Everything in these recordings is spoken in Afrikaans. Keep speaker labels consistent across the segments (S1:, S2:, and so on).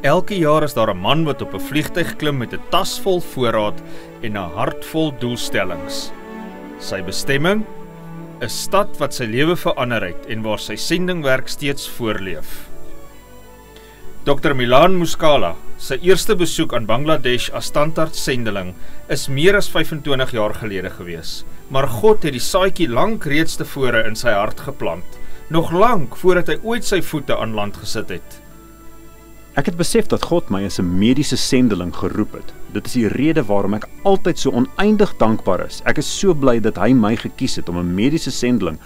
S1: Elke jaar is daar 'n man wat op 'n vliegtuig klim met 'n tas vol voorraad en 'n hart vol doelstellings. Sy bestemming? 'n stad wat sy lewe verander het en waar sy sendingwerk steeds voorleef. Dr. Milan Muscala, sy eerste besoek aan Bangladesh as standaardsendeling is meer as 25 jaar gelede gewees, maar God het die saadjie lank reeds tevore in sy hart geplant, nog lank voordat hy ooit sy voete aan land gesit het.
S2: Ek het besef dat God my as 'n mediese sendeling geroep het. Dit is die rede waarom ek altyd so oneindig dankbaar is. Ek is so bly dat hy my gekies het om 'n mediese sendeling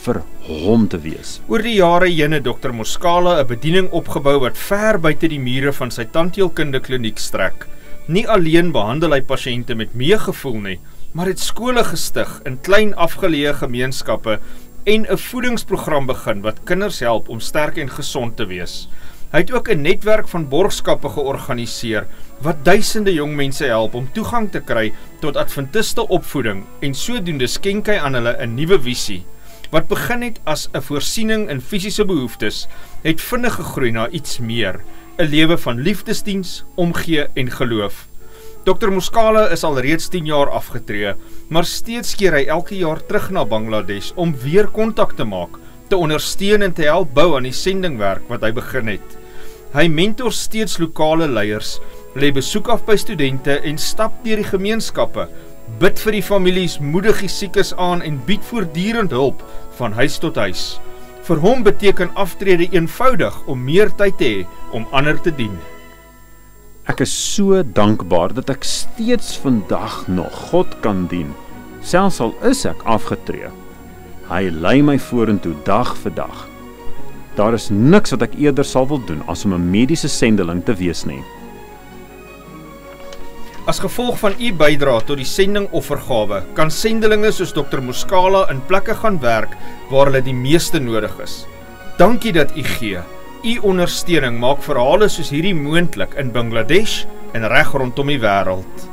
S2: vir hom te wees.
S1: Oor die jare heen het Dr. Muscala 'n bediening opgebou wat ver buite die mure van sy tandheelkunde kliniek strek. Nie alleen behandel hy pasiënte met meegevoel nie, maar het skole gestig in klein afgeleë gemeenskappe en 'n voedingsprogram begin wat kinders help om sterk en gesond te wees. Hy het ook 'n netwerk van borgskappe georganiseer wat duisende jong mense help om toegang te kry tot adventiste opvoeding en sodoende skenk hy aan hulle 'n nuwe visie. Wat begin het as 'n voorsiening in fisiese behoeftes, het vinnig gegroei na iets meer, 'n lewe van liefdesdiens, omgee en geloof. Dr. Muscala is al reeds 10 jaar afgetree, maar steeds keer hy elke jaar terug na Bangladesh om weer kontak te maak, te ondersteun en te help bou aan die sendingwerk wat hy begin het. Hy mentor steeds lokale leiers, lê besoek af by studente en stap deur die gemeenskappe, bid vir die families, moedig die siekes aan en bied voortdurend hulp van huis tot huis. Vir hom beteken aftrede eenvoudig om meer tyd te hê om ander te dien.
S2: Ek is so dankbaar dat ek steeds vandag nog God kan dien, selfs al is ek afgetree. Hy lei my vorentoe dag vir dag. Daar is niks wat ek eerder sal wil doen as om 'n mediese sendeling te wees nie.
S1: As gevolg van u bydrae tot die sendingoffergawe, kan sendelinge soos Dr. Muscala in plekke gaan werk waar hulle die meeste nodig is. Dankie dat u gee. U ondersteuning maak verhale soos hierdie moontlik in Bangladesh en reg rondom die wêreld.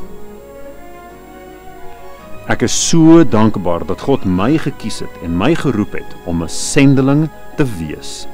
S2: Ek is so dankbaar dat God my gekies het en my geroep het om 'n sendeling te wees.